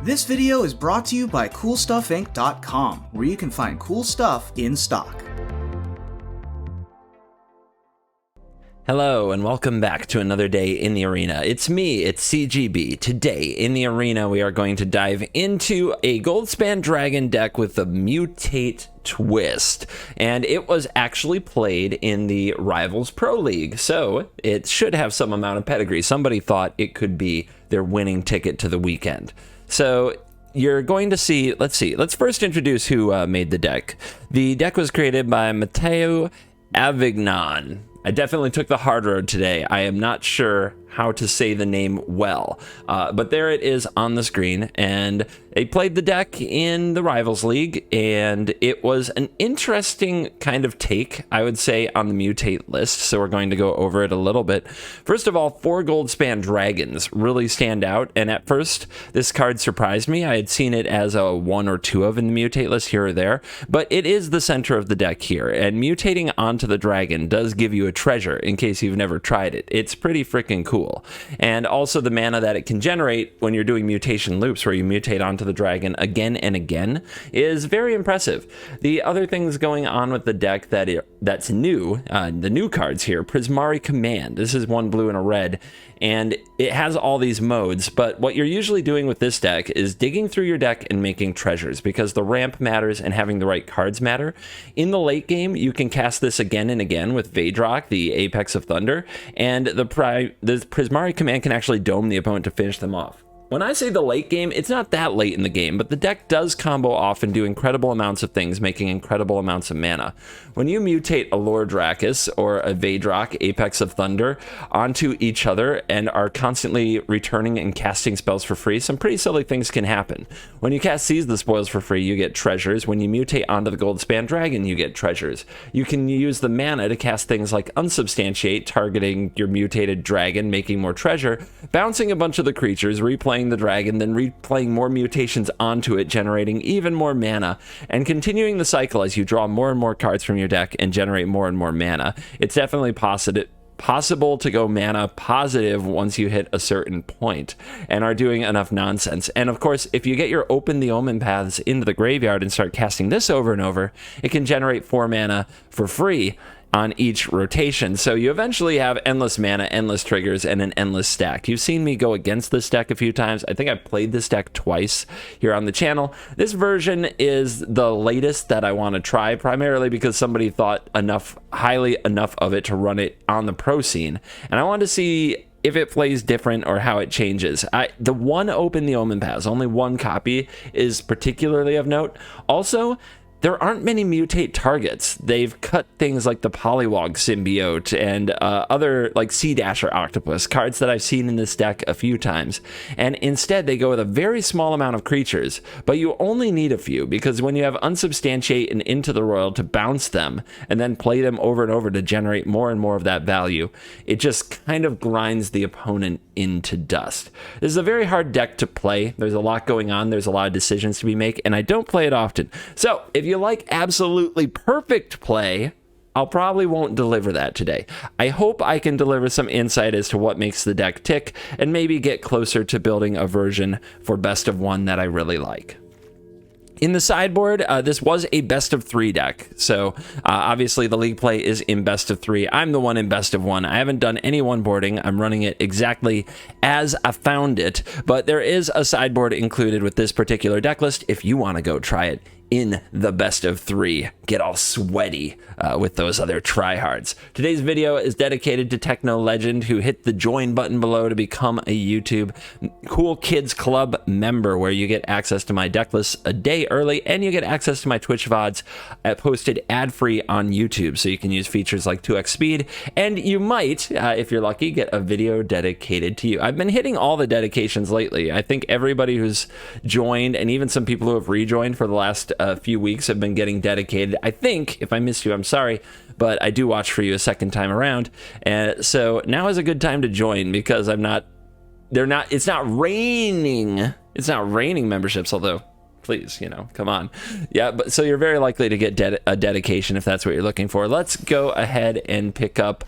This video is brought to you by CoolStuffInc.com, where you can find cool stuff in stock. Hello and welcome back to another day in the arena. It's me, it's CGB. Today in the arena we are going to dive into a Goldspan Dragon deck with the Mutate twist, and it was actually played in the Rivals Pro League, so it should have some amount of pedigree. Somebody thought it could be their winning ticket to the weekend. So you're going to see, let's first introduce who made the deck. The deck was created by Matteo Avignon. I definitely took the hard road today. I am not sure how to say the name well, but there it is on the screen, and they played the deck in the Rivals League, and it was an interesting kind of take, I would say, on the Mutate list, so we're going to go over it a little bit. First of all, 4 Goldspan Dragons really stand out, and at first, this card surprised me. I had seen it as a 1 or 2 of in the Mutate list here or there, but it is the center of the deck here, and mutating onto the dragon does give you a treasure, in case you've never tried it. It's pretty freaking cool. And also the mana that it can generate when you're doing mutation loops where you mutate onto the dragon again and again is very impressive. The other things going on with the deck that's new, the new cards here, Prismari Command. This is 1 blue and a red, and it has all these modes, but what you're usually doing with this deck is digging through your deck and making treasures, because the ramp matters and having the right cards matter. In the late game, you can cast this again and again with Vadrock, the Apex of Thunder, and the Prismari Command can actually dome the opponent to finish them off. When I say the late game, it's not that late in the game, but the deck does combo off and do incredible amounts of things, making incredible amounts of mana. When you mutate a Lord Drakis or a Vadrock, Apex of Thunder, onto each other and are constantly returning and casting spells for free, some pretty silly things can happen. When you cast Seize the Spoils for free, you get treasures. When you mutate onto the Goldspan Dragon, you get treasures. You can use the mana to cast things like Unsubstantiate, targeting your mutated dragon, making more treasure, bouncing a bunch of the creatures, replaying the dragon, then replaying more mutations onto it, generating even more mana, and continuing the cycle as you draw more and more cards from your deck and generate more and more mana. It's definitely possible to go mana positive once you hit a certain point and are doing enough nonsense. And of course, if you get your Open the Omen paths into the graveyard and start casting this over and over, it can generate 4 mana for free on each rotation, so you eventually have endless mana, endless triggers, and an endless stack. You've seen me go against this deck a few times. I think I've played this deck twice here on the channel. This version is the latest that I want to try, primarily because somebody thought highly enough of it to run it on the pro scene, and I wanted to see if it plays different or how it changes. The one Open the Omen pass, only 1 copy, is particularly of note. Also, there aren't many mutate targets. They've cut things like the Polywog Symbiote and other like Sea Dasher Octopus, cards that I've seen in this deck a few times. And instead they go with a very small amount of creatures, but you only need a few, because when you have Unsubstantiate and Into the Royal to bounce them and then play them over and over to generate more and more of that value, it just kind of grinds the opponent into dust. This is a very hard deck to play. There's a lot going on. There's a lot of decisions to be made, and I don't play it often. So if you like absolutely perfect play, I'll probably won't deliver that today. I hope I can deliver some insight as to what makes the deck tick and maybe get closer to building a version for best of 1 that I really like. In the sideboard, this was a best of 3 deck, so obviously the league play is in best of 3. I'm the one in best of 1. I haven't done any one boarding. I'm running it exactly as I found it, but there is a sideboard included with this particular deck list if you want to go try it in the best of 3. Get all sweaty with those other tryhards. Today's video is dedicated to Techno Legend, who hit the join button below to become a YouTube Cool Kids Club member, where you get access to my deck lists a day early, and you get access to my Twitch VODs posted ad-free on YouTube, so you can use features like 2x speed, and you might, if you're lucky, get a video dedicated to you. I've been hitting all the dedications lately. I think everybody who's joined, and even some people who have rejoined for the last few weeks, have been getting dedicated. I think, if I missed you, I'm sorry, but I do watch for you a second time around, and so now is a good time to join, because it's not raining memberships, although please, come on. Yeah, but so you're very likely to get a dedication if that's what you're looking for. Let's go ahead and pick up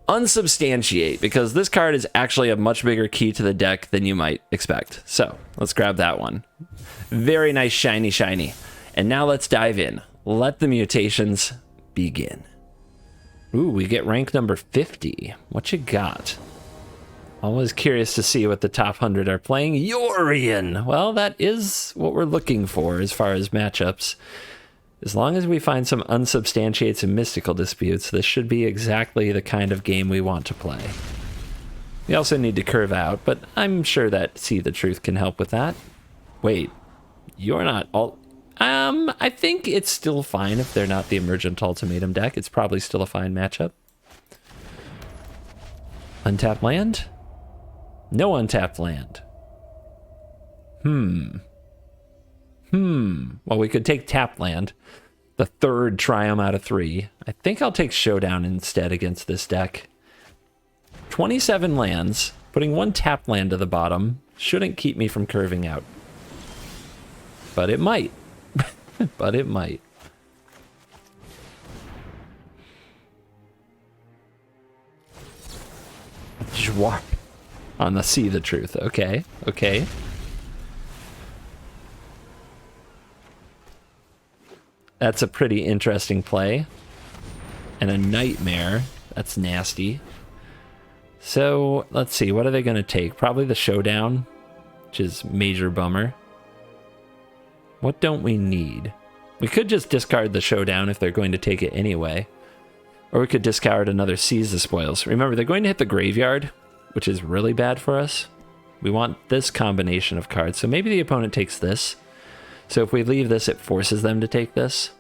Unsubstantiate, because this card is actually a much bigger key to the deck than you might expect. So let's grab that one. Very nice, shiny, shiny. And now let's dive in. Let the mutations begin. Ooh, we get rank number 50. What you got? Always curious to see what the top 100 are playing. Yorion! Well, that is what we're looking for as far as matchups. As long as we find some unsubstantiates and mystical disputes, this should be exactly the kind of game we want to play. We also need to curve out, but I'm sure that See the Truth can help with that. Wait, you're not all... I think it's still fine if they're not the Emergent Ultimatum deck. It's probably still a fine matchup. Untapped land? No untapped land. Well, we could take tap land. The third Triumph out of 3. I think I'll take Showdown instead against this deck. 27 lands. Putting 1 tap land to the bottom shouldn't keep me from curving out. But it might. But it might. Jwar. On the See the Truth. Okay. Okay. That's a pretty interesting play. And a Nightmare. That's nasty. So, let's see. What are they going to take? Probably the Showdown, which is major bummer. What don't we need? We could just discard the Showdown if they're going to take it anyway. Or we could discard another Seize the Spoils. Remember, they're going to hit the graveyard, which is really bad for us. We want this combination of cards. So maybe the opponent takes this. So if we leave this, it forces them to take this.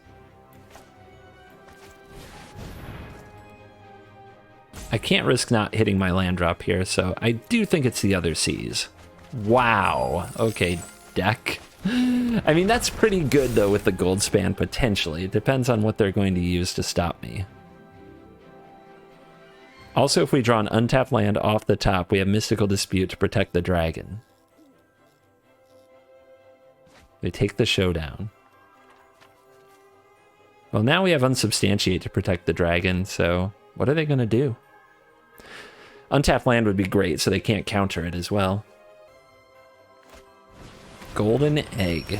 I can't risk not hitting my land drop here, so I do think it's the other Seize. Wow. Okay, deck. I mean, that's pretty good, though, with the gold span, potentially. It depends on what they're going to use to stop me. Also, if we draw an untapped land off the top, we have Mystical Dispute to protect the dragon. They take the Showdown. Well, now we have Unsubstantiate to protect the dragon, so what are they going to do? Untapped land would be great, so they can't counter it as well. Golden Egg.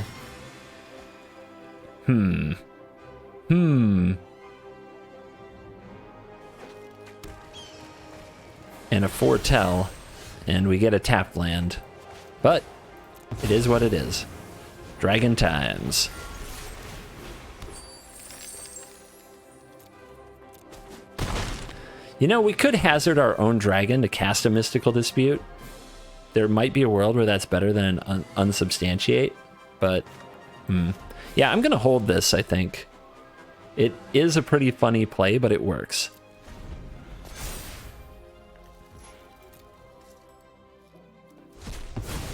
And a Foretell, and we get a tapped land. But it is what it is. Dragon times. You know, we could hazard our own dragon to cast a Mystical Dispute. There might be a world where that's better than an Unsubstantiate, but yeah, I'm gonna hold this, I think. It is a pretty funny play, but it works.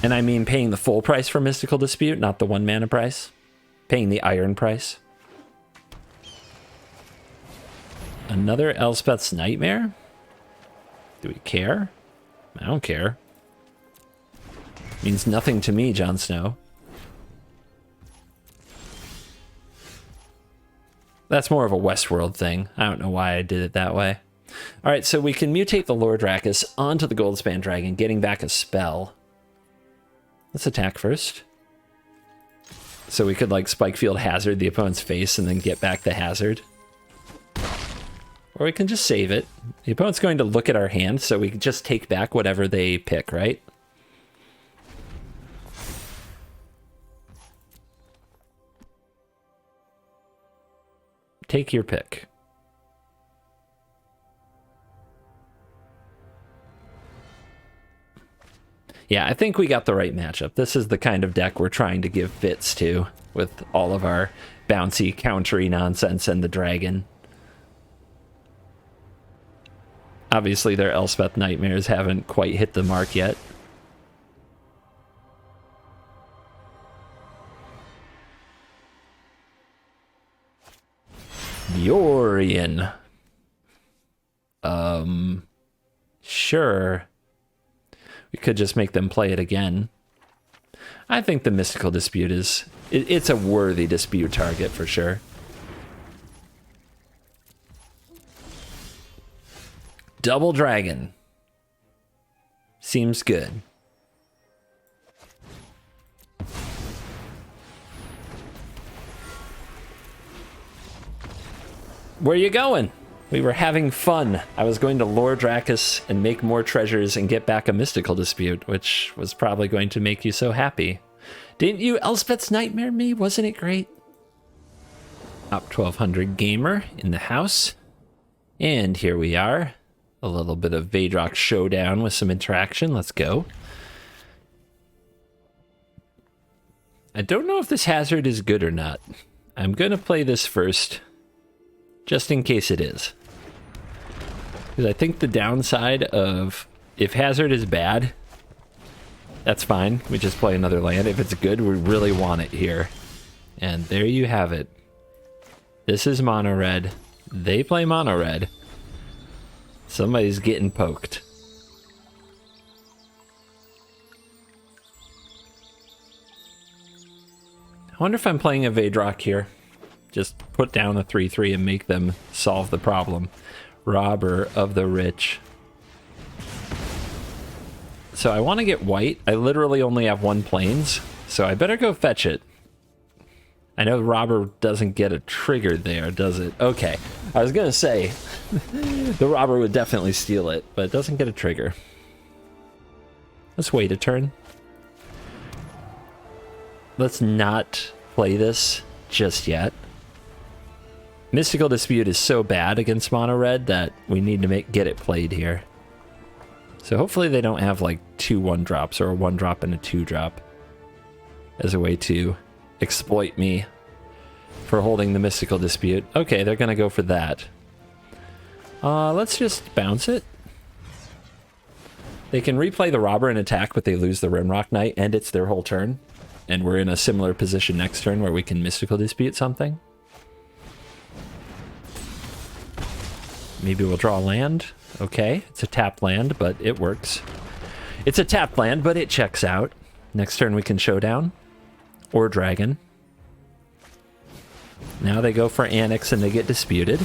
And I mean paying the full price for Mystical Dispute, not the 1 mana price. Paying the iron price. Another Elspeth's Nightmare? Do we care? I don't care. Means nothing to me, Jon Snow. That's more of a Westworld thing. I don't know why I did it that way. Alright, so we can mutate the Lord Rakkus onto the Goldspan Dragon, getting back a spell. Let's attack first. So we could, like, Spikefield Hazard the opponent's face and then get back the hazard. Or we can just save it. The opponent's going to look at our hand, so we can just take back whatever they pick, right? Take your pick. Yeah, I think we got the right matchup. This is the kind of deck we're trying to give fits to, with all of our bouncy, countery nonsense and the dragon. Obviously, their Elspeth Nightmares haven't quite hit the mark yet. Yorion. Sure. We could just make them play it again. I think the Mystical Dispute is... It's a worthy dispute target for sure. Double dragon. Seems good. Where you going? We were having fun. I was going to lure Dracus and make more treasures and get back a mystical dispute, which was probably going to make you so happy. Didn't you Elspeth's Nightmare me? Wasn't it great? Top 1200 gamer in the house. And here we are. A little bit of Vadrock showdown with some interaction. Let's go. I don't know if this hazard is good or not. I'm going to play this first, just in case it is. Because I think the downside of, if hazard is bad, that's fine. We just play another land. If it's good, we really want it here. And there you have it. This is mono red. They play mono red. Somebody's getting poked. I wonder if I'm playing a Vadrock here. Just put down a 3/3 and make them solve the problem. Robber of the rich. So I want to get white. I literally only have 1 plains, so I better go fetch it. I know robber doesn't get a trigger there, does it? Okay. I was gonna say, the robber would definitely steal it, but it doesn't get a trigger. Let's wait a turn. Let's not play this just yet. Mystical Dispute is so bad against mono red that we need to get it played here. So hopefully they don't have like 2 1-drops or a 1-drop and a 2-drop as a way to exploit me for holding the Mystical Dispute. Okay, they're gonna go for that. Let's just bounce it. They can replay the robber and attack, but they lose the Rimrock Knight, and it's their whole turn. And we're in a similar position next turn where we can Mystical Dispute something. Maybe we'll draw a land. Okay, it's a tapped land, but it works. It's a tapped land, but it checks out. Next turn we can showdown. Or dragon. Now they go for Annex and they get disputed,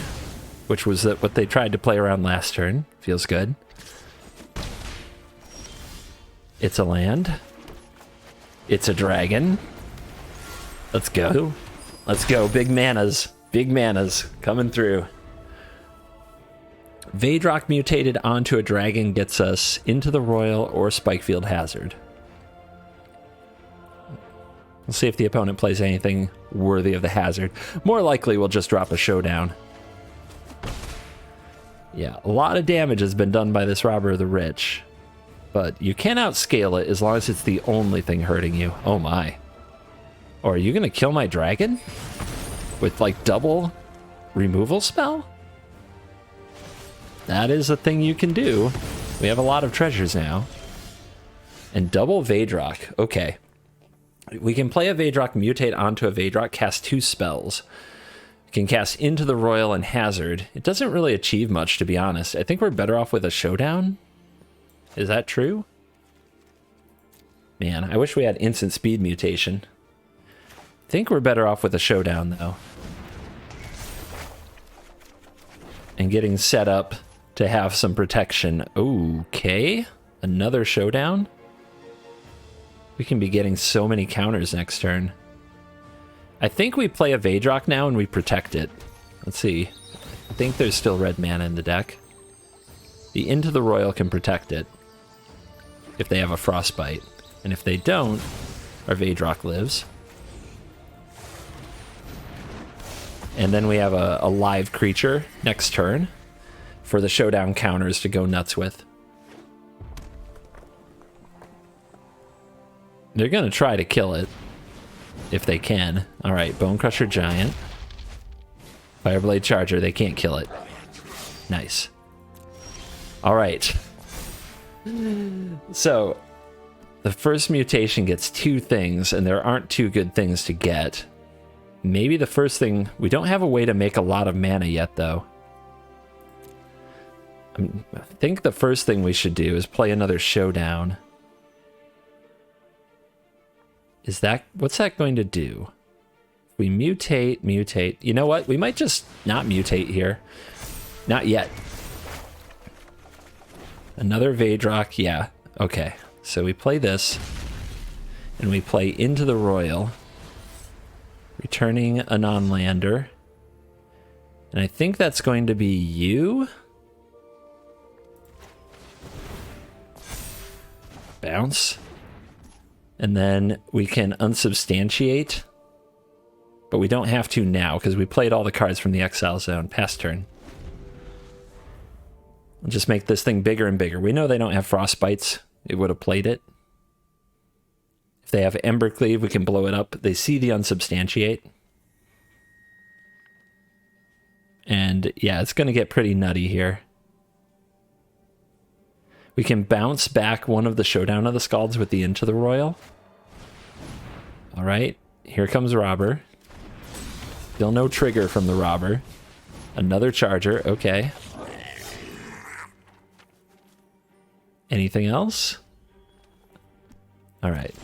which was what they tried to play around last turn. Feels good. It's a land. It's a dragon. Let's go. Let's go. Big manas. Big manas coming through. Vadrock mutated onto a dragon gets us into the Royal or Spikefield Hazard. We'll see if the opponent plays anything worthy of the hazard. More likely we'll just drop a showdown. Yeah, a lot of damage has been done by this Robber of the Rich. But you can outscale it as long as it's the only thing hurting you. Oh my. Or are you going to kill my dragon? With like double removal spell? That is a thing you can do. We have a lot of treasures now. And double Vadrock. Okay. We can play a Vadrock, mutate onto a Vadrock, cast 2 spells. We can cast into the Royal and Hazard. It doesn't really achieve much, to be honest. I think we're better off with a showdown. Is that true? Man, I wish we had instant speed mutation. I think we're better off with a showdown, though. And getting set up to have some protection. Okay. Another showdown? We can be getting so many counters next turn. I think we play a Vadrock now and we protect it. Let's see. I think there's still red mana in the deck. The Into the Royal can protect it if they have a Frostbite. And if they don't, our Vadrock lives. And then we have a live creature next turn for the showdown counters to go nuts with. They're going to try to kill it, if they can. Alright, Bone Crusher Giant. Fireblade Charger, they can't kill it. Nice. Alright. So, the first mutation gets 2 things, and there aren't 2 good things to get. Maybe the first thing... We don't have a way to make a lot of mana yet, though. I think the first thing we should do is play another showdown. Is that... What's that going to do? If we mutate... You know what? We might just not mutate here. Not yet. Another Vadrock, yeah. Okay, so we play this, and we play into the Royal, returning a non-lander. And I think that's going to be you. Bounce. And then we can unsubstantiate. But we don't have to now, because we played all the cards from the Exile Zone. Pass turn. We'll just make this thing bigger and bigger. We know they don't have Frostbites. It would have played it. If they have Embercleave, we can blow it up. They see the unsubstantiate. And yeah, it's going to get pretty nutty here. We can bounce back one of the Showdown of the Scalds with the Into the Royal. All right, here comes Robber. Still no trigger from the Robber. Another Charger, okay. Anything else? All right,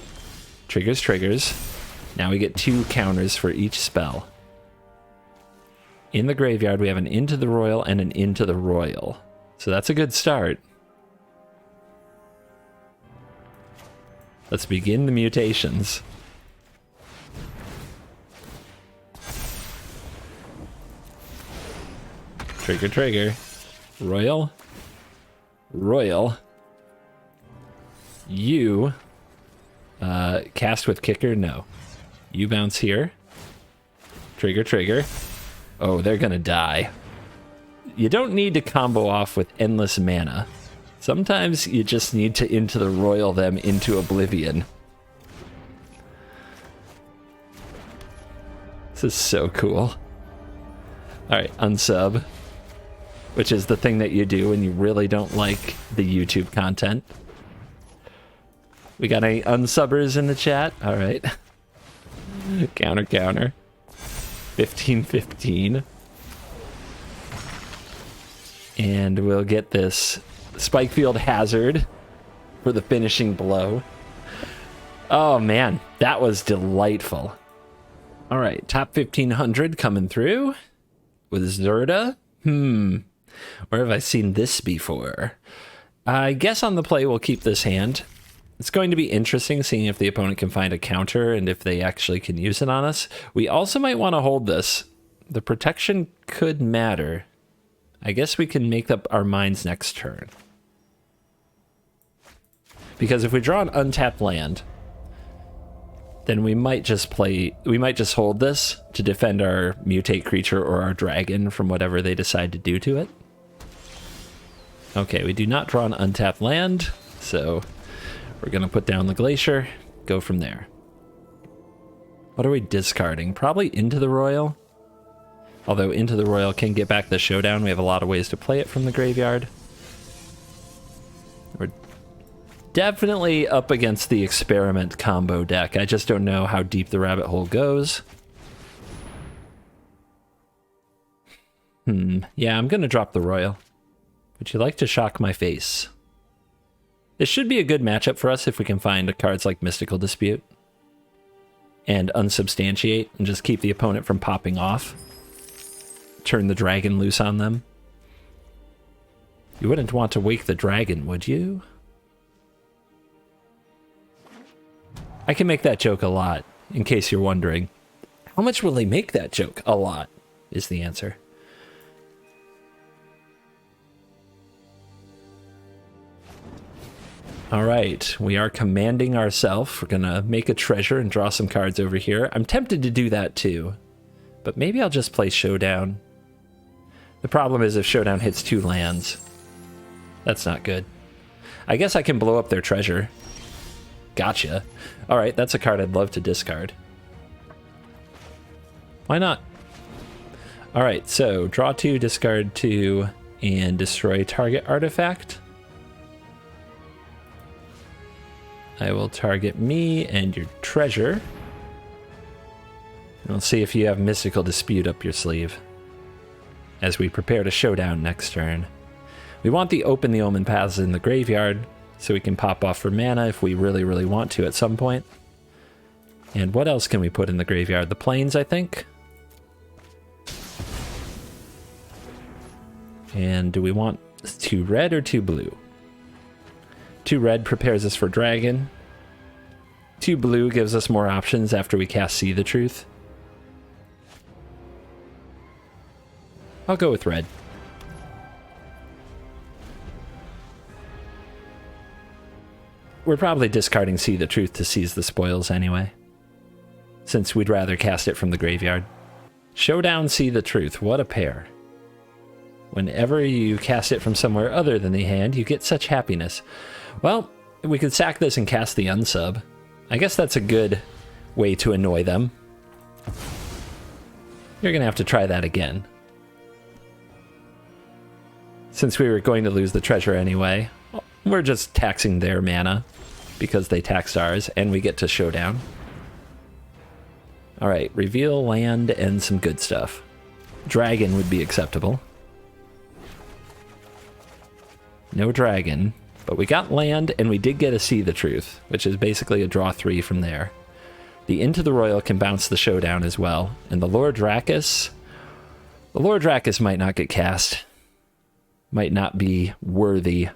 triggers. Now we get 2 counters for each spell. In the graveyard, we have an Into the Royal and an Into the Royal. So that's a good start. Let's begin the mutations. Trigger. Royal. You. Cast with kicker? No. You bounce here. Trigger. Oh, they're gonna die. You don't need to combo off with endless mana. Sometimes you just need to Into the Royal them into oblivion. This is so cool. Alright, unsub. Which is the thing that you do when you really don't like the YouTube content. We got any unsubbers in the chat? Alright. Counter. 15-15. And we'll get this Spikefield Hazard for the finishing blow. Oh man, that was delightful. All right, top 1500 coming through with Zerda. Where have I seen this before? I guess on the play we'll keep this hand. It's going to be interesting seeing if the opponent can find a counter and if they actually can use it on us. We also might want to hold this. The protection could matter. I guess we can make up our minds next turn. Because if we draw an untapped land, then we might just hold this to defend our mutate creature or our dragon from whatever they decide to do to it. Okay, we do not draw an untapped land, so we're going to put down the Glacier, go from there. What are we discarding? Probably Into the Royal. Although Into the Royal can get back the Showdown, we have a lot of ways to play it from the graveyard. We're definitely up against the Experiment combo deck. I just don't know how deep the rabbit hole goes. Yeah, I'm going to drop the Royal. Would you like to shock my face? This should be a good matchup for us if we can find cards like Mystical Dispute and Unsubstantiate and just keep the opponent from popping off. Turn the dragon loose on them. You wouldn't want to wake the dragon, would you? I can make that joke a lot, in case you're wondering. How much will they make that joke? A lot, is the answer. All right, we are commanding ourselves. We're gonna make a treasure and draw some cards over here. I'm tempted to do that too, but maybe I'll just play Showdown. The problem is if Showdown hits 2 lands, that's not good. I guess I can blow up their treasure. Gotcha. All right, that's a card I'd love to discard. Why not? All right, so draw 2, discard 2, and destroy target artifact. I will target me and your treasure. And we'll see if you have Mystical Dispute up your sleeve as we prepare to Showdown next turn. We want the Open the Omen paths in the graveyard so we can pop off for mana if we really, really want to at some point. And what else can we put in the graveyard? The Plains, I think. And do we want 2 red or 2 blue? 2 red prepares us for dragon. 2 blue gives us more options after we cast See the Truth. I'll go with red. We're probably discarding See the Truth to seize the spoils anyway, since we'd rather cast it from the graveyard. Showdown, See the Truth. What a pair. Whenever you cast it from somewhere other than the hand, you get such happiness. Well, we could sack this and cast the unsub. I guess that's a good way to annoy them. You're going to have to try that again. Since we were going to lose the treasure anyway, we're just taxing their mana because they taxed ours, and we get to showdown. Alright, reveal land and some good stuff. Dragon would be acceptable. No dragon, but we got land, and we did get a See the Truth, which is basically a draw 3 from there. The Into the Royal can bounce the showdown as well, and the Lord Drakis... The Lord Drakis might not get cast. Might not be worthy.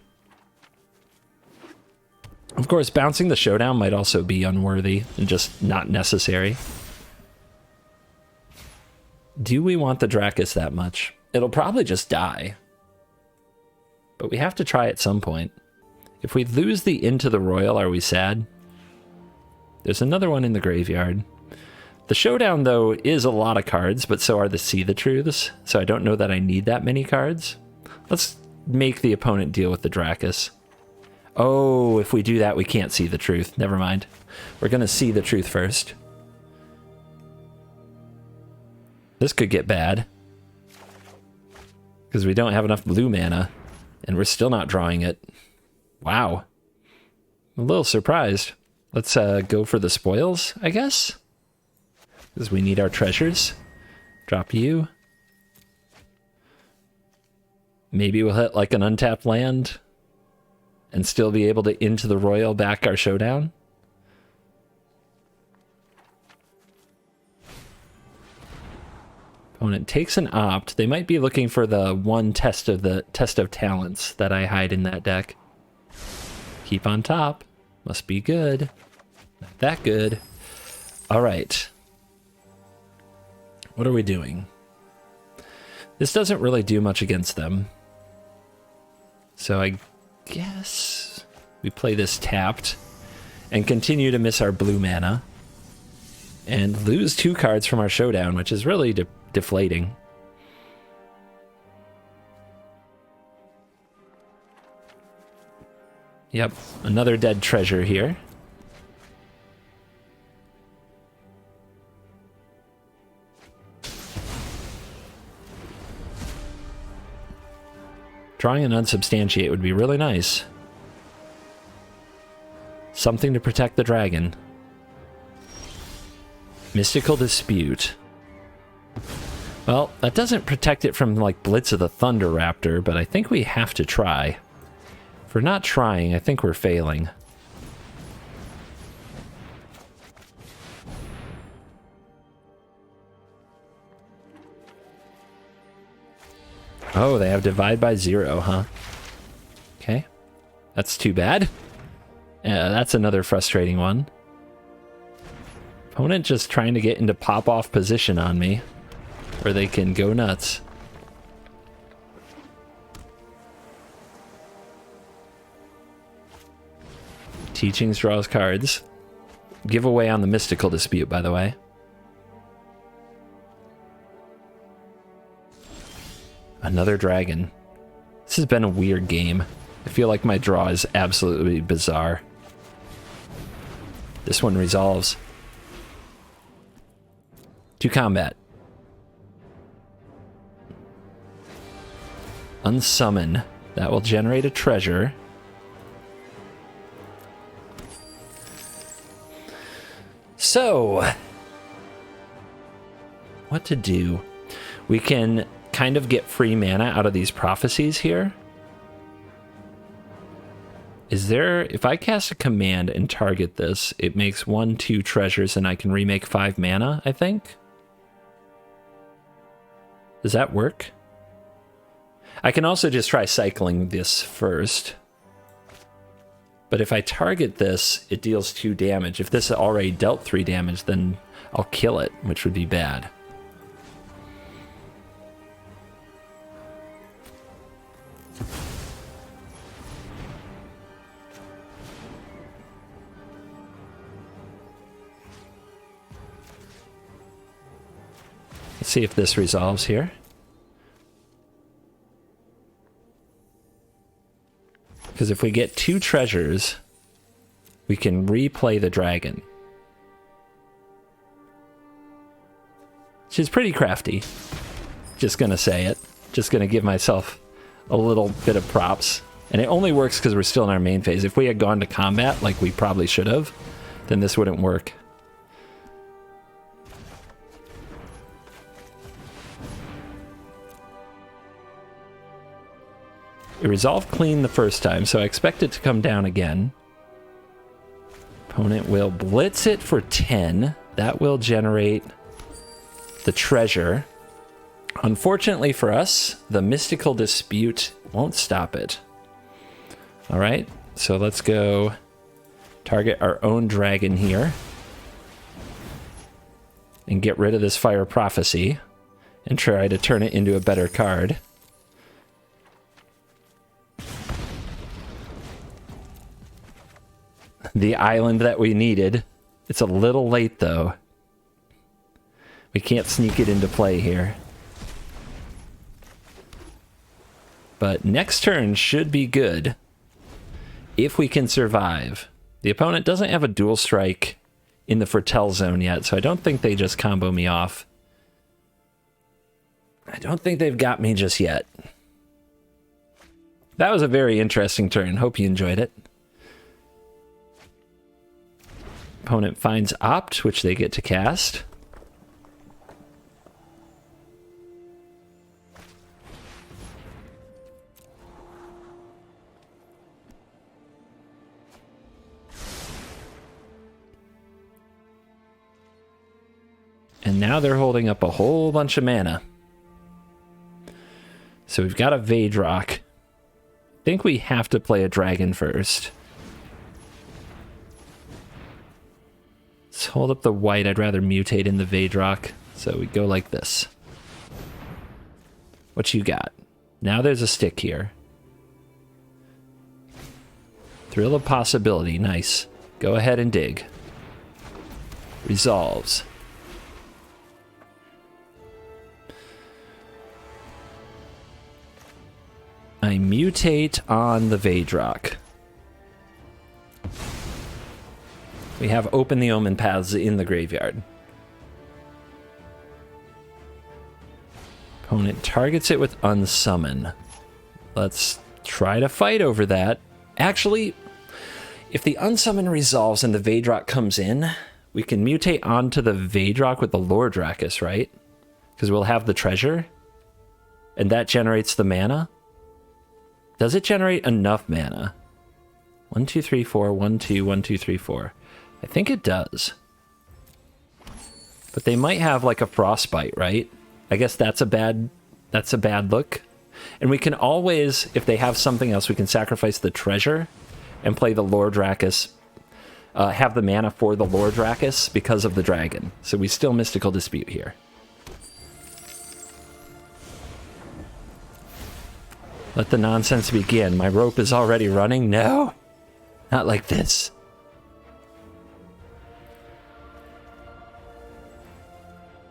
Of course, bouncing the showdown might also be unworthy and just not necessary. Do we want the Drakis that much? It'll probably just die. But we have to try at some point. If we lose the Into the Royal, are we sad? There's another one in the graveyard. The showdown, though, is a lot of cards, but so are the See the Truths, so I don't know that I need that many cards. Let's make the opponent deal with the Drakis. Oh, if we do that, we can't See the Truth. Never mind. We're going to See the Truth first. This could get bad, because we don't have enough blue mana, and we're still not drawing it. Wow. I'm a little surprised. Let's go for the spoils, I guess, because we need our treasures. Drop you. Maybe we'll hit like an untapped land and still be able to Into the Royal back our showdown. Opponent takes an opt. They might be looking for the one test of talents that I hide in that deck. Keep on top. Must be good. Not that good. All right. What are we doing? This doesn't really do much against them. So I guess we play this tapped and continue to miss our blue mana and lose 2 cards from our showdown, which is really deflating. Yep, another dead treasure here. Drawing an Unsubstantiate would be really nice. Something to protect the dragon. Mystical Dispute. Well, that doesn't protect it from, like, Blitz of the Thunder Raptor, but I think we have to try. If we're not trying, I think we're failing. Oh, they have Divide by 0, huh? Okay. That's too bad. Yeah, that's another frustrating one. Opponent just trying to get into pop-off position on me, where they can go nuts. Teachings draws cards. Giveaway on the Mystical Dispute, by the way. Another dragon. This has been a weird game. I feel like my draw is absolutely bizarre. This one resolves. To combat. Unsummon. That will generate a treasure. So, what to do? We can kind of get free mana out of these prophecies here. Is there, if I cast a command and target this, it makes 1/2 treasures and I can remake 5 mana, I think? Does that work? I can also just try cycling this first. But if I target this, it deals 2 damage. If this already dealt 3 damage, then I'll kill it, which would be bad. Let's see if this resolves here. Because if we get 2 treasures, we can replay the dragon. She's pretty crafty. Just gonna say it. Just gonna give myself a little bit of props. And it only works because we're still in our main phase. If we had gone to combat, like we probably should have, then this wouldn't work. It resolved clean the first time, so I expect it to come down again. Opponent will blitz it for 10. That will generate the treasure. Unfortunately for us, the mystical dispute won't stop it. All right, so let's go target our own dragon here and get rid of this fire prophecy and try to turn it into a better card. The island that we needed. It's a little late, though. We can't sneak it into play here. But next turn should be good. If we can survive. The opponent doesn't have a dual strike in the Fertile zone yet, so I don't think they just combo me off. I don't think they've got me just yet. That was a very interesting turn. Hope you enjoyed it. Opponent finds Opt, which they get to cast. And now they're holding up a whole bunch of mana. So we've got a Vadrock. I think we have to play a dragon first. Let's hold up the white. I'd rather mutate in the Vadrock. So we go like this. What you got? Now there's a stick here. Thrill of Possibility. Nice. Go ahead and dig. Resolves. I mutate on the Vadrock. We have Open the Omen Paths in the graveyard. Opponent targets it with Unsummon. Let's try to fight over that. Actually, if the Unsummon resolves and the Vadrock comes in, we can mutate onto the Vadrock with the Lordrakis, right? Because we'll have the treasure. And that generates the mana. Does it generate enough mana? 1, 2, 3, 4, 1, 2, 1, 2, 3, 4. I think it does. But they might have like a Frostbite, right? I guess that's a bad look. And we can always, if they have something else, we can sacrifice the treasure and play the Lordrakis. Have the mana for the Lordrakis because of the dragon. So we still Mystical Dispute here. Let the nonsense begin. My rope is already running. No, not like this.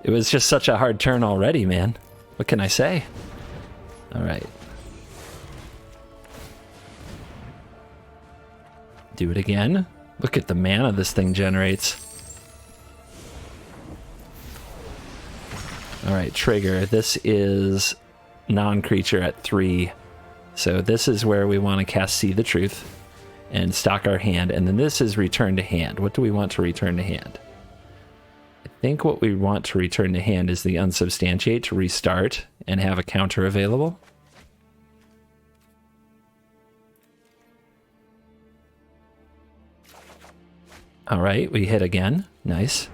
It was just such a hard turn already, man. What can I say? All right. Do it again. Look at the mana this thing generates. All right, trigger. This is non-creature at 3. So this is where we want to cast See the Truth and stock our hand. And then this is return to hand. What do we want to return to hand? I think what we want to return to hand is the Unsubstantiate to restart and have a counter available. All right, we hit again. Nice.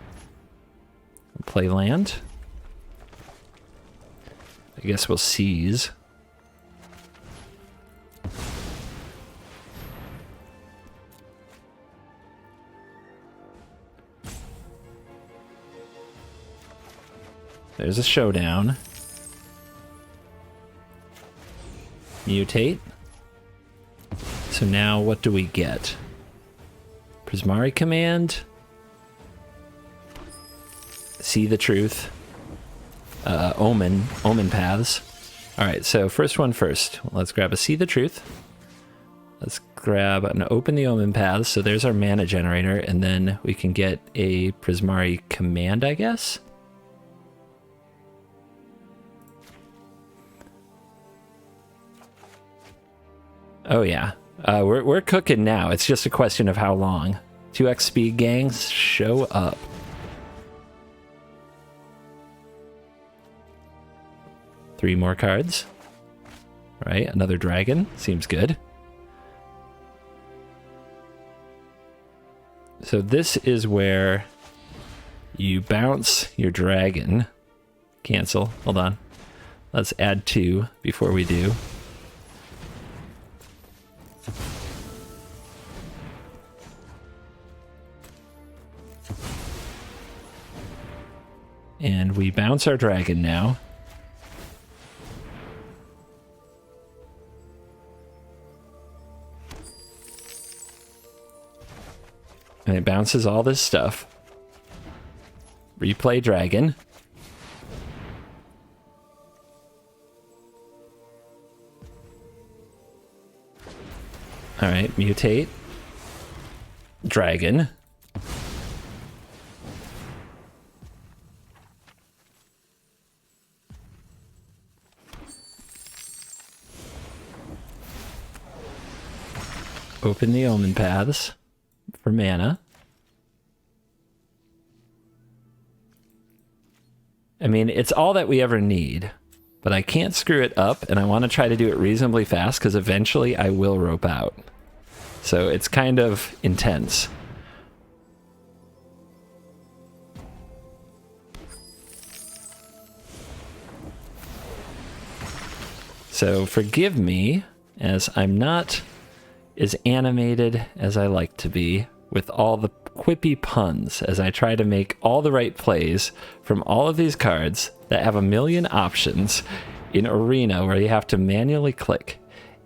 Play land. I guess we'll seize. There's a showdown. Mutate. So now what do we get? Prismari command. See the truth. Omen paths. Alright, so first one first. Let's grab a See the Truth. Let's grab and open the Omen paths. So there's our mana generator, and then we can get a Prismari command, I guess. Oh yeah, we're cooking now. It's just a question of how long. 2x speed gangs show up. Three more cards. Right, another dragon. Seems good. So this is where you bounce your dragon. Cancel. Hold on. Let's add 2 before we do. And we bounce our dragon now. And it bounces all this stuff. Replay dragon. Alright, mutate. Dragon. Open the Omen paths for mana. I mean, it's all that we ever need, but I can't screw it up, and I want to try to do it reasonably fast because eventually I will rope out. So it's kind of intense. So forgive me, as I'm not as animated as I like to be with all the quippy puns as I try to make all the right plays from all of these cards that have a million options in Arena where you have to manually click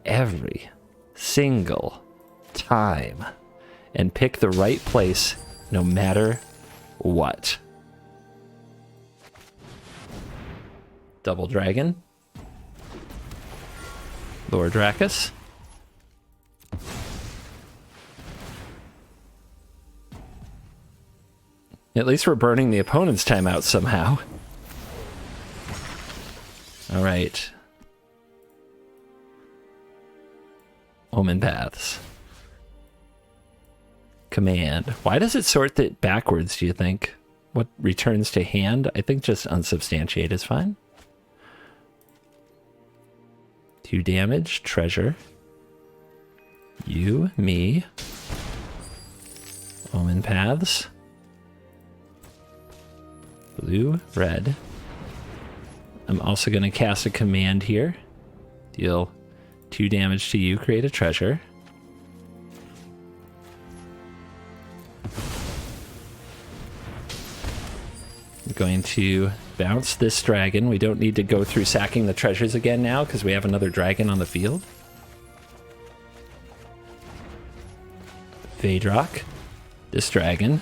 every single time and pick the right place no matter what. Double Dragon. Lord Drakus. At least we're burning the opponent's time out somehow. Alright. Omen paths. Command. Why does it sort it backwards, do you think? What returns to hand? I think just unsubstantiate is fine. 2 damage. Treasure. You, me. Omen paths. Blue, red. I'm also going to cast a command here. Deal 2 damage to you, create a treasure. I'm going to bounce this dragon. We don't need to go through sacking the treasures again now because we have another dragon on the field. Vadrock. This dragon.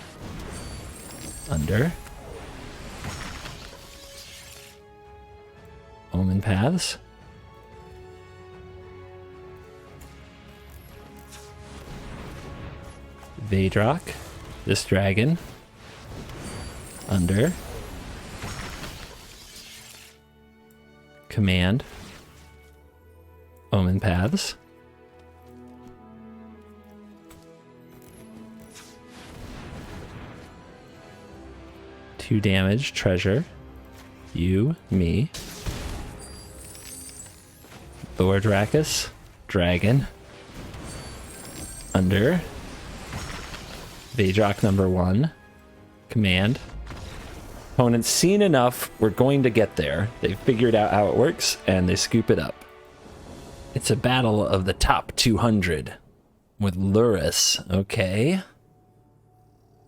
Under. Omen paths. Vadrock. This dragon. Under. Command. Omen paths. Two damage. Treasure. You, me. Lord Drakus, dragon, under, Vadrock number 1, command. Opponent's seen enough, we're going to get there. They've figured out how it works, and they scoop it up. It's a battle of the top 200 with Luris, okay.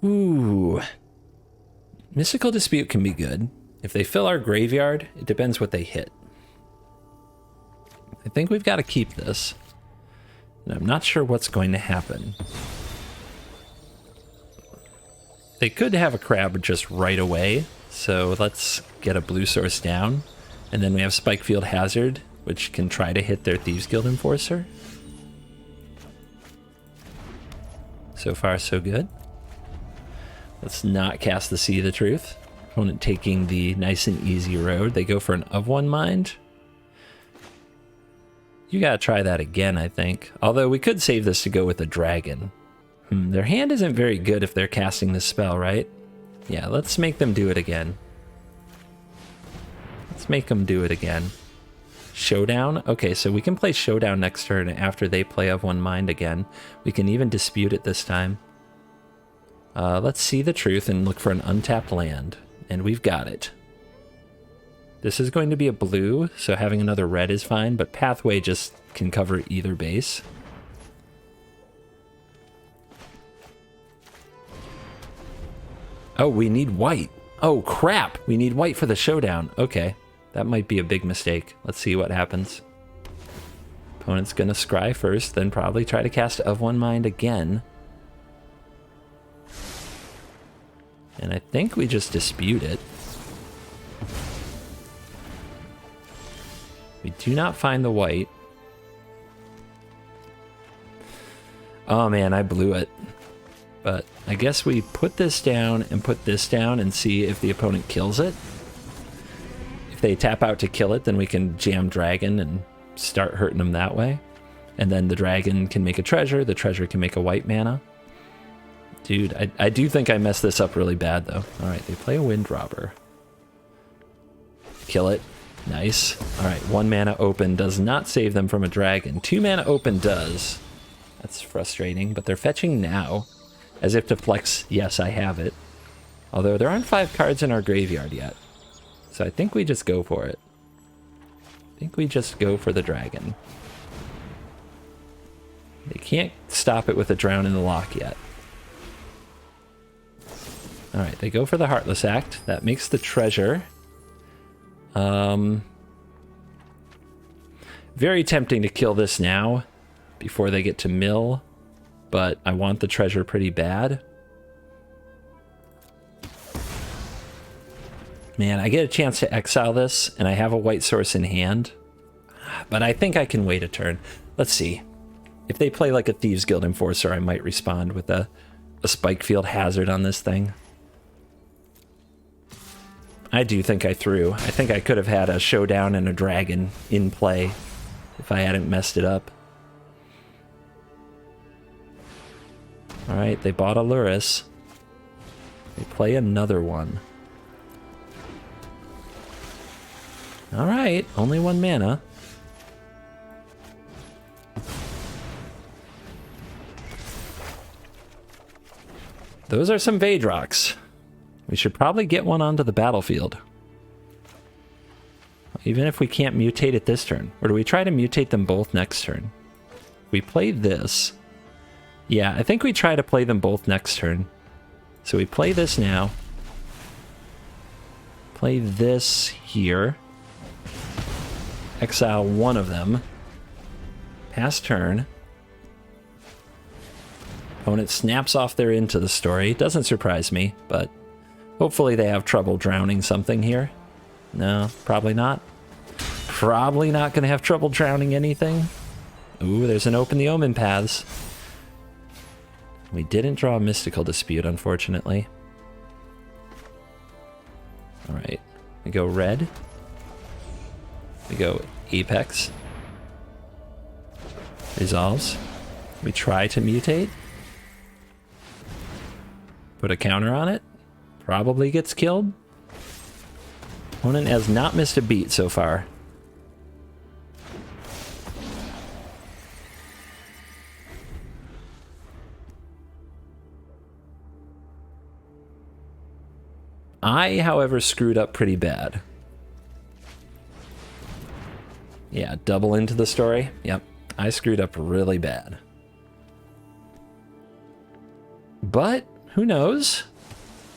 Ooh. Mystical Dispute can be good. If they fill our graveyard, it depends what they hit. I think we've got to keep this. And I'm not sure what's going to happen. They could have a crab just right away, so let's get a blue source down. And then we have Spikefield Hazard, which can try to hit their Thieves Guild Enforcer. So far, so good. Let's not cast the Sea of the Truth. Opponent taking the nice and easy road. They go for an of one mind. You gotta try that again, I think. Although we could save this to go with a dragon. Their hand isn't very good if they're casting this spell, right? Yeah, let's make them do it again. Let's make them do it again. Showdown? Okay, so we can play Showdown next turn after they play of one mind again. We can even dispute it this time. Let's see the truth and look for an untapped land. And we've got it. This is going to be a blue, so having another red is fine, but Pathway just can cover either base. Oh, we need white. Oh, crap. We need white for the showdown. Okay, that might be a big mistake. Let's see what happens. Opponent's going to scry first, then probably try to cast of one mind again. And I think we just dispute it. We do not find the white. Oh man, I blew it. But I guess we put this down and put this down and see if the opponent kills it. If they tap out to kill it, then we can jam dragon and start hurting them that way. And then the dragon can make a treasure, the treasure can make a white mana. Dude, I do think I messed this up really bad though. Alright, they play a Wind Robber. Kill it. Nice. Alright, 1 mana open does not save them from a dragon. 2 mana open does. That's frustrating, but they're fetching now. As if to flex, yes, I have it. Although there aren't 5 cards in our graveyard yet. So I think we just go for it. I think we just go for the dragon. They can't stop it with a Drown in the Loch yet. Alright, they go for the Heartless Act. That makes the treasure. Very tempting to kill this now before they get to mill, but I want the treasure pretty bad. Man, I get a chance to exile this, and I have a white source in hand, but I think I can wait a turn. Let's see. If they play like a Thieves Guild Enforcer, I might respond with a Spikefield Hazard on this thing. I do think I threw. I think I could have had a showdown and a dragon in play if I hadn't messed it up. Alright, they bought a Luris. They play another one. Alright, only 1 mana. Those are some Vadrox. We should probably get one onto the battlefield. Even if we can't mutate it this turn. Or do we try to mutate them both next turn? We play this. Yeah, I think we try to play them both next turn. So we play this now. Play this here. Exile one of them. Pass turn. Opponent snaps off their Into the Story. Doesn't surprise me, but hopefully they have trouble drowning something here. No, probably not. Probably not going to have trouble drowning anything. Ooh, there's an Open the Omen Paths. We didn't draw a Mystical Dispute, unfortunately. Alright, we go red. We go Apex. Resolves. We try to mutate. Put a counter on it. Probably gets killed. Opponent has not missed a beat so far. I, however, screwed up pretty bad. Yeah, double Into the Story. Yep, I screwed up really bad. But, who knows?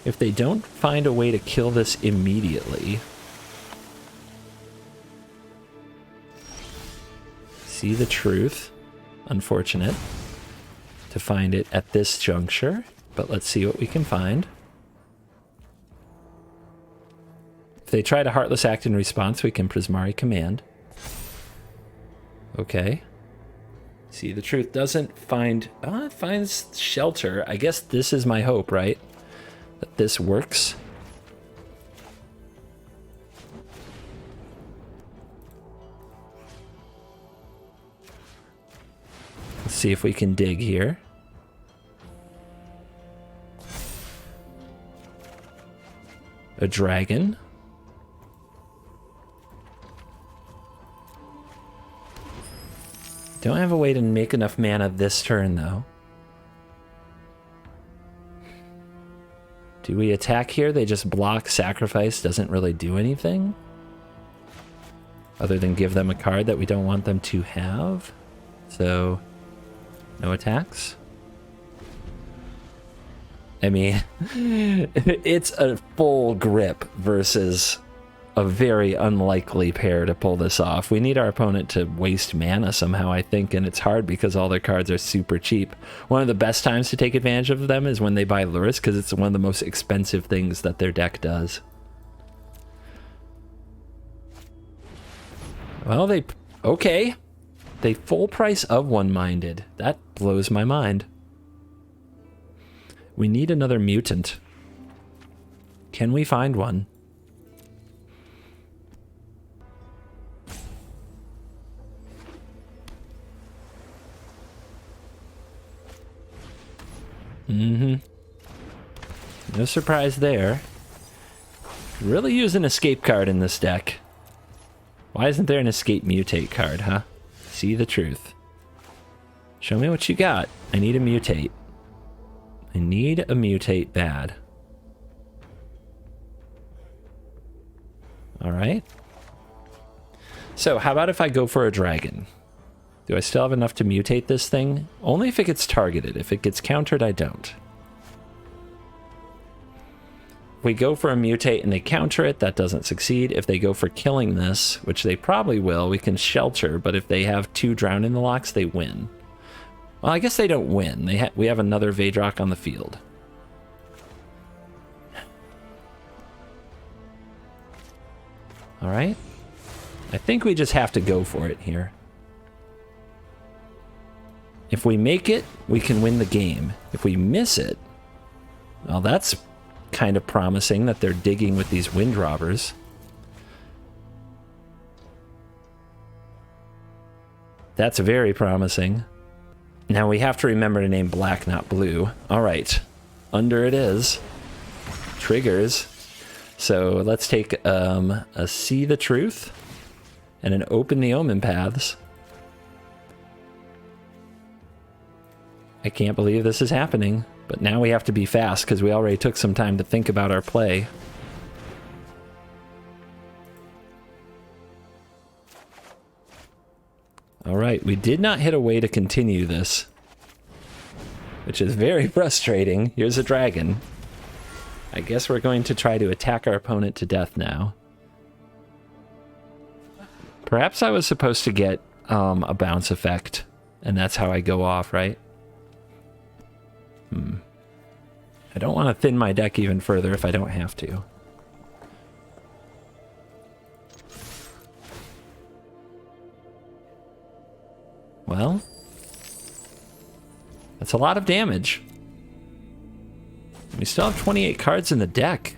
If they don't find a way to kill this immediately... See the truth. Unfortunate to find it at this juncture, but let's see what we can find. If they try to Heartless Act in response, we can Prismari Command. Okay. See the truth doesn't find... it finds shelter. I guess this is my hope, right? That this works. Let's see if we can dig here. A dragon. Don't have a way to make enough mana this turn, though. Do we attack here? They just block, sacrifice, doesn't really do anything. Other than give them a card that we don't want them to have. So... no attacks? I mean, it's a full grip versus a very unlikely pair to pull this off. We need our opponent to waste mana somehow, I think, and it's hard because all their cards are super cheap. One of the best times to take advantage of them is when they buy Lurrus, because it's one of the most expensive things that their deck does. Well, they... okay. They full price of One-Minded. That blows my mind. We need another mutant. Can we find one? Mm-hmm. No surprise there. Really use an escape card in this deck. Why isn't there an escape mutate card, huh? See the truth. Show me what you got. I need a mutate. I need a mutate bad. Alright. So, how about if I go for a dragon? Do I still have enough to mutate this thing? Only if it gets targeted. If it gets countered, I don't. If we go for a mutate and they counter it, that doesn't succeed. If they go for killing this, which they probably will, we can shelter, but if they have 2 Drown in the Locks, they win. Well, I guess they don't win. We have another Vadrock on the field. Alright. I think we just have to go for it here. If we make it, we can win the game. If we miss it, well, that's kind of promising that they're digging with these Wind Robbers. That's very promising. Now we have to remember to name black, not blue. All right, under it is. Triggers. So let's take a See the Truth and an Open the Omen Paths. I can't believe this is happening, but now we have to be fast because we already took some time to think about our play. All right, we did not hit a way to continue this, which is very frustrating. Here's a dragon. I guess we're going to try to attack our opponent to death now. Perhaps I was supposed to get a bounce effect, and that's how I go off, right? I don't want to thin my deck even further if I don't have to. Well, that's a lot of damage. We still have 28 cards in the deck.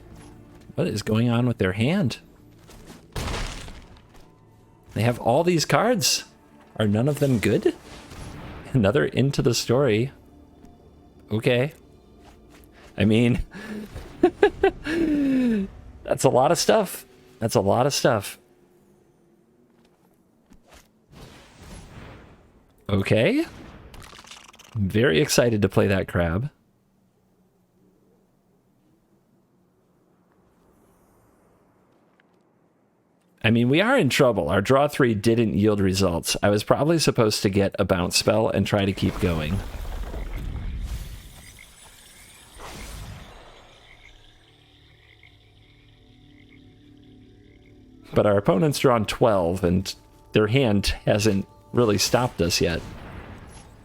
What is going on with their hand? They have all these cards. Are none of them good? Another Into the Story. Okay. I mean, that's a lot of stuff. That's a lot of stuff. Okay. I'm very excited to play that crab. I mean, we are in trouble. Our draw 3 didn't yield results. I was probably supposed to get a bounce spell and try to keep going. but our opponent's drawn 12, and their hand hasn't really stopped us yet.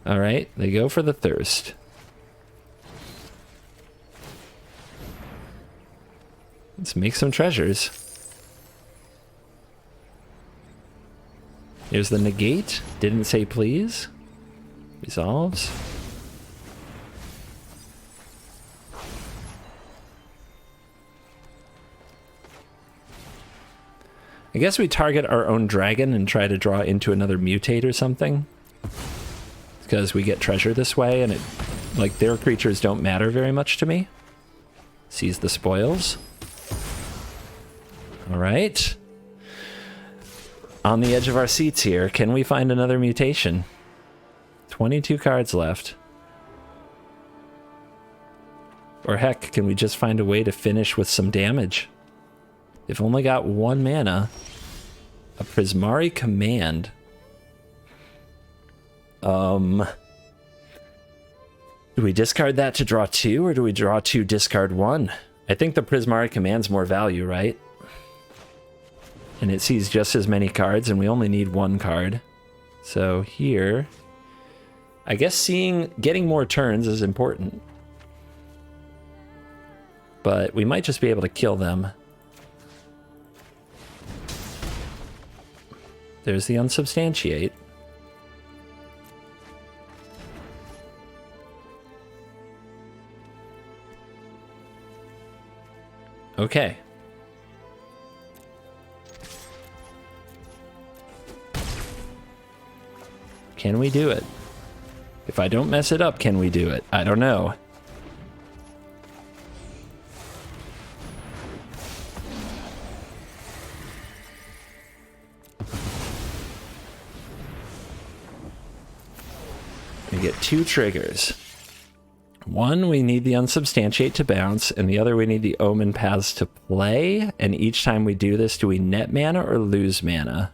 All right, they go for the Thirst. Let's make some treasures. Here's the negate. Didn't say please. Resolves. I guess we target our own dragon and try to draw into another mutate or something. Because we get treasure this way, and it, like, their creatures don't matter very much to me. Seize the spoils. All right. On the edge of our seats here, can we find another mutation? 22 cards left. Or heck, can we just find a way to finish with some damage? They've only got 1 mana. A Prismari Command. Do we discard that to draw 2, or do we draw 2, discard 1? I think the Prismari Command's more value, right? And it sees just as many cards, and we only need 1 card. So here, I guess getting more turns is important. But we might just be able to kill them. There's the Unsubstantiate. Okay. Can we do it? If I don't mess it up, can we do it? I don't know. We get 2 triggers. One, we need the Unsubstantiate to bounce, and the other, we need the Omen Paths to play. And each time we do this, do we net mana or lose mana?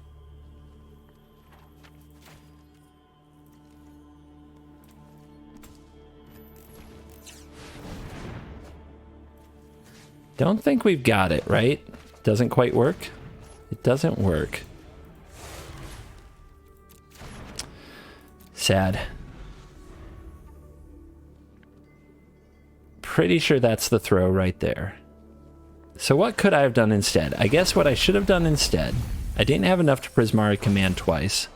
Don't think we've got it, right? Doesn't quite work? It doesn't work. Sad. Pretty sure that's the throw right there. So what could I have done instead? I guess what I should have done instead, I didn't have enough to Prismari Command twice.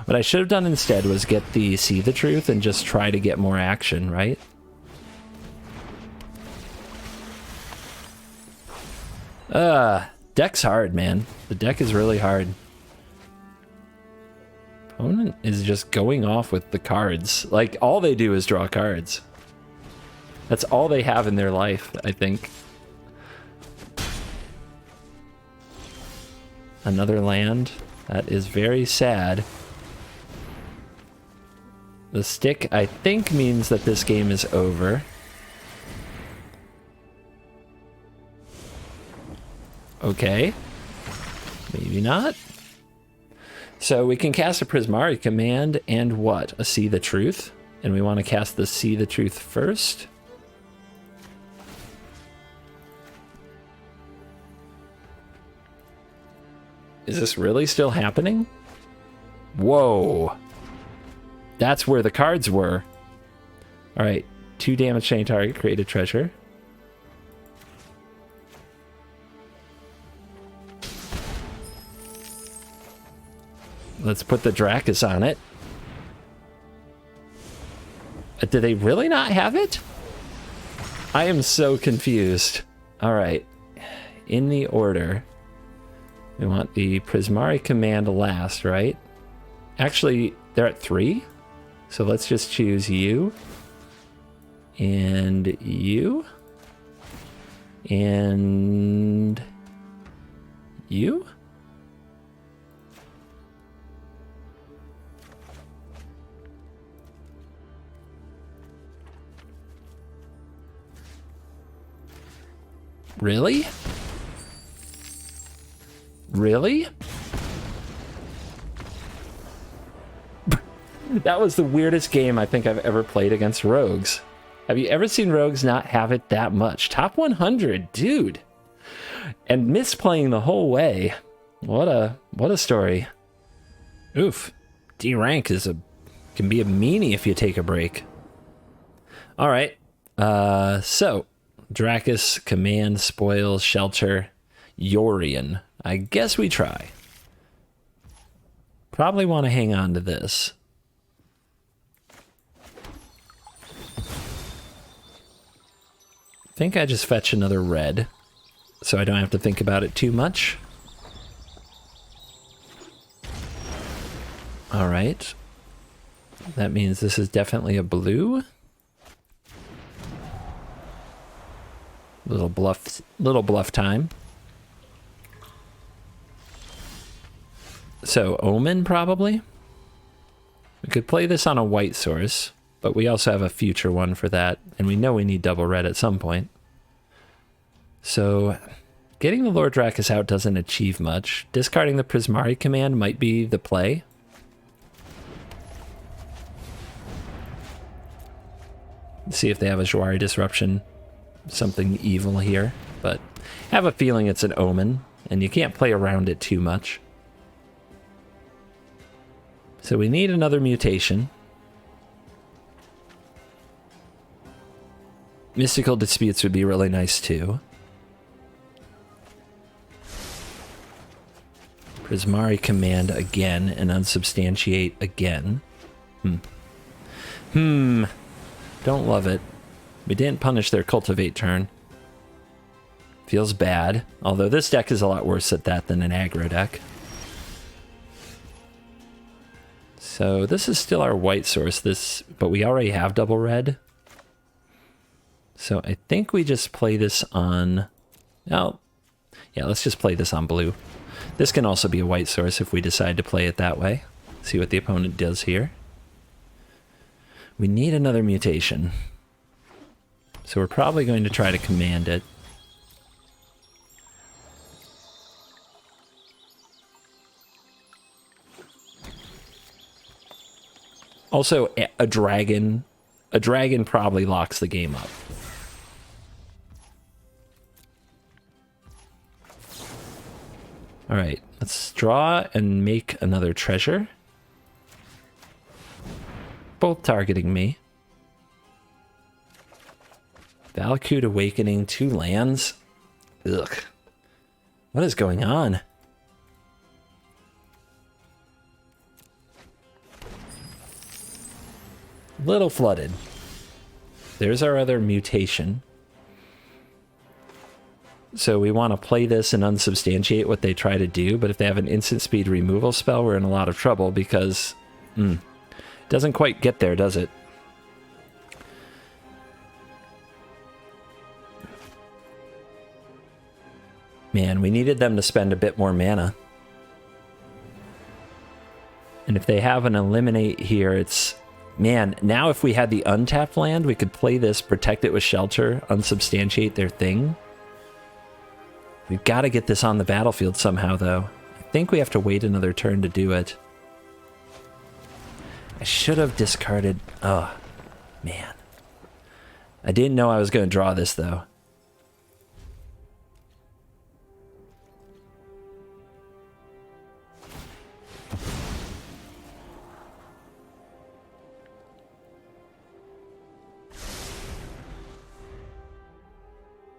What I should have done instead was get the See the Truth and just try to get more action, right? Deck's hard, man. The deck is really hard. Opponent is just going off with the cards. Like, all they do is draw cards. That's all they have in their life, I think. Another land. That is very sad. The stick, I think, means that this game is over. Okay. Maybe not. So we can cast a Prismari Command and what? A See the Truth? And we want to cast the See the Truth first. Is this really still happening? Whoa. That's where the cards were. Alright. 2 damage to any target, create a treasure. Let's put the Dracus on it. Did they really not have it? I am so confused. Alright. In the order. We want the Prismari Command last, right? Actually, they're at 3. So let's just choose you. And you. And you. Really? Really? That was the weirdest game I think I've ever played against rogues. Have you ever seen rogues not have it that much? Top 100, dude. And misplaying the whole way. What a story. Oof. D rank can be a meanie if you take a break. All right. So Drakus, Command, Spoil, Shelter, Yorion. I guess we try. Probably want to hang on to this. I think I just fetch another red, so I don't have to think about it too much. All right. That means this is definitely a blue. Little bluff time. So Omen probably. We could play this on a white source, but we also have a future one for that, and we know we need double red at some point. So getting the Lord Drakus out doesn't achieve much. Discarding the Prismari command might be the play. Let's see if they have a Jwari Disruption, something evil here, but I have a feeling it's an Omen, and you can't play around it too much. So we need another mutation. Mystical Disputes would be really nice too. Prismari command again and unsubstantiate again. Don't love it. We didn't punish their cultivate turn. Feels bad. Although this deck is a lot worse at that than an aggro deck. So this is still our white source, but we already have double red. So I think we just play this on... Oh, yeah, let's just play this on blue. This can also be a white source if we decide to play it that way. See what the opponent does here. We need another mutation. So we're probably going to try to command it. Also, a dragon probably locks the game up. All right, let's draw and make another treasure. Both targeting me. Valakut Awakening, 2 lands. Ugh. What is going on? Little flooded. There's our other mutation. So we want to play this and unsubstantiate what they try to do, but if they have an instant speed removal spell, we're in a lot of trouble because... doesn't quite get there, does it? Man, we needed them to spend a bit more mana. And if they have an eliminate here, it's... Man, now if we had the untapped land, we could play this, protect it with Shelter, unsubstantiate their thing. We've got to get this on the battlefield somehow, though. I think we have to wait another turn to do it. I should have discarded... Oh, man. I didn't know I was going to draw this, though.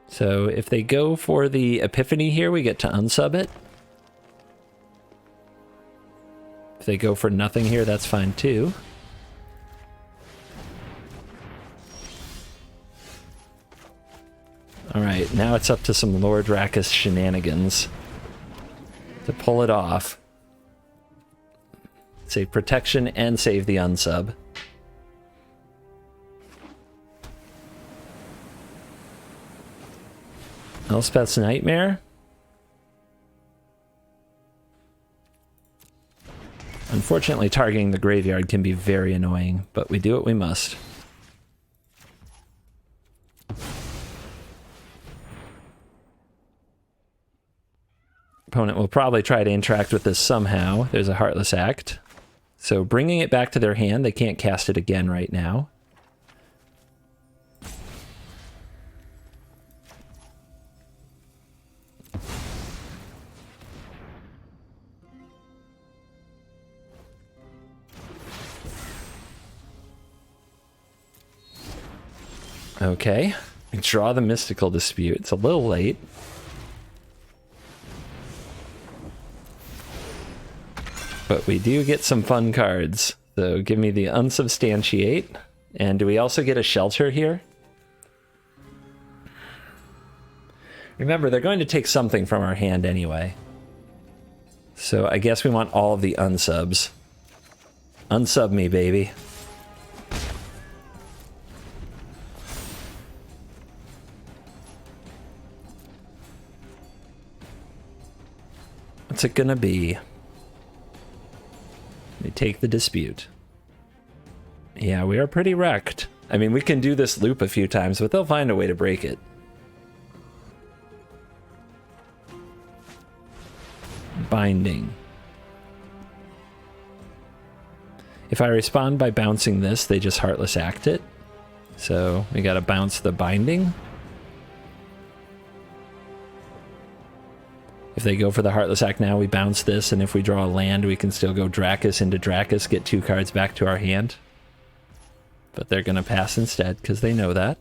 So if they go for the Epiphany here, we get to unsub it. If they go for nothing here, that's fine too. Alright, now it's up to some Lord Drakus shenanigans to pull it off. Save protection and save the unsub. Elspeth's Nightmare. Unfortunately, targeting the graveyard can be very annoying, but we do what we must. Opponent will probably try to interact with this somehow. There's a Heartless Act. So bringing it back to their hand, they can't cast it again right now. Okay. Draw the Mystical Dispute. It's a little late. But we do get some fun cards. So give me the Unsubstantiate. And do we also get a Shelter here? Remember, they're going to take something from our hand anyway. So I guess we want all of the unsubs. Unsub me, baby. What's it gonna be? We take the Dispute. Yeah, we are pretty wrecked. I mean, we can do this loop a few times, but they'll find a way to break it. Binding. If I respond by bouncing this, they just Heartless Act it. So we gotta bounce the Binding. If they go for the Heartless Act now, we bounce this, and if we draw a land, we can still go Dracus into Dracus, get 2 cards back to our hand. But they're gonna pass instead, because they know that.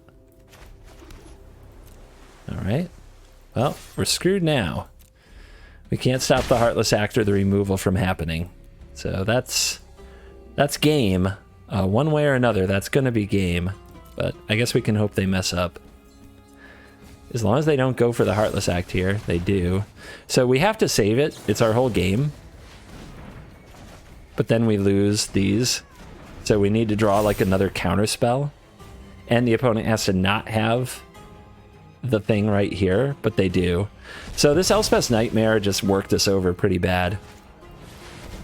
Alright. Well, we're screwed now. We can't stop the Heartless Act or the removal from happening. So that's game. One way or another, that's gonna be game. But I guess we can hope they mess up. As long as they don't go for the Heartless Act here, they do. So we have to save it. It's our whole game. But then we lose these. So we need to draw like another counter spell. And the opponent has to not have the thing right here, but they do. So this Elspeth's Nightmare just worked us over pretty bad.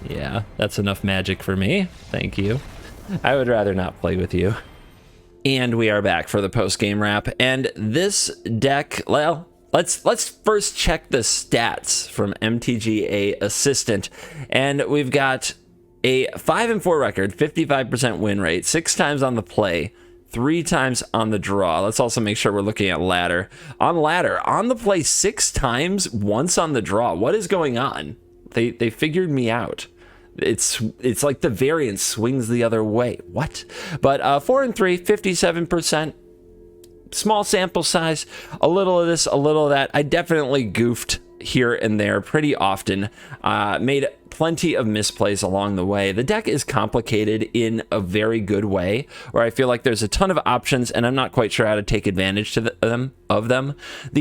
Yeah, that's enough magic for me. Thank you. I would rather not play with you. And we are back for the post-game wrap. And this deck, well, let's first check the stats from MTG Assistant. And we've got a 5-4 record, 55% win rate, 6 times on the play, 3 times on the draw. Let's also make sure we're looking at ladder. On ladder, on the play 6 times, once on the draw. What is going on? They figured me out. It's like the variance swings the other way. What? But 4 and 3, 57%. Small sample size. A little of this, a little of that. I definitely goofed here and there pretty often. Made plenty of misplays along the way. The deck is complicated in a very good way, where I feel like there's a ton of options, and I'm not quite sure how to take advantage of them.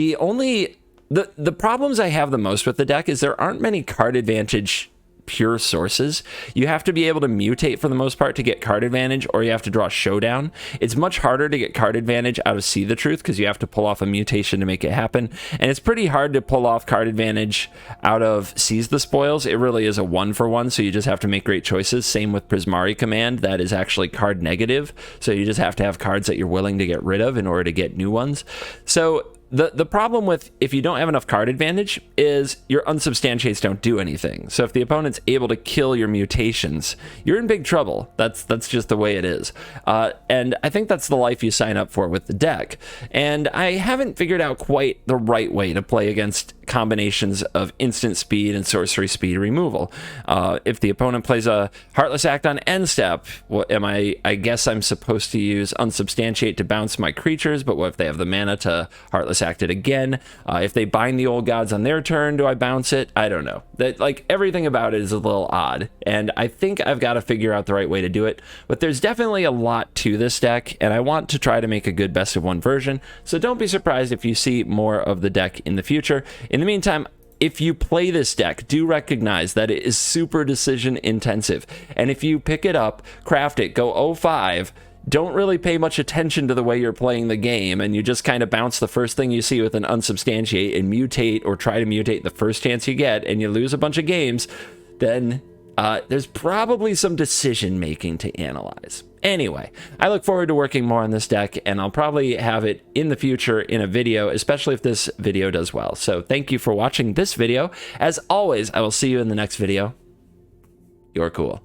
The problems I have the most with the deck is there aren't many card advantage pure sources. You have to be able to mutate for the most part to get card advantage, or you have to draw Showdown. It's much harder to get card advantage out of See the Truth because you have to pull off a mutation to make it happen, and it's pretty hard to pull off card advantage out of Seize the Spoils. It really is a 1-for-1, so you just have to make great choices. Same with Prismari Command, that is actually card negative, so you just have to have cards that you're willing to get rid of in order to get new ones. So the problem with if you don't have enough card advantage is your unsubstantiates don't do anything. So if the opponent's able to kill your mutations, you're in big trouble. That's just the way it is. And I think that's the life you sign up for with the deck. And I haven't figured out quite the right way to play against combinations of instant speed and sorcery speed removal. If the opponent plays a Heartless Act on end step, what am I guess I'm supposed to use Unsubstantiate to bounce my creatures, but what if they have the mana to Heartless Act it again? If they bind the Old Gods on their turn, do I bounce it? I don't know. Like everything about it is a little odd, and I think I've got to figure out the right way to do it. But there's definitely a lot to this deck, and I want to try to make a good best of one version. So don't be surprised if you see more of the deck in the future. In the meantime, if you play this deck, do recognize that it is super decision intensive. And if you pick it up, craft it, go 0-5, don't really pay much attention to the way you're playing the game, and you just kind of bounce the first thing you see with an Unsubstantiate and mutate or try to mutate the first chance you get, and you lose a bunch of games, then there's probably some decision making to analyze. Anyway, I look forward to working more on this deck, and I'll probably have it in the future in a video, especially if this video does well. So thank you for watching this video. As always, I will see you in the next video. You're cool.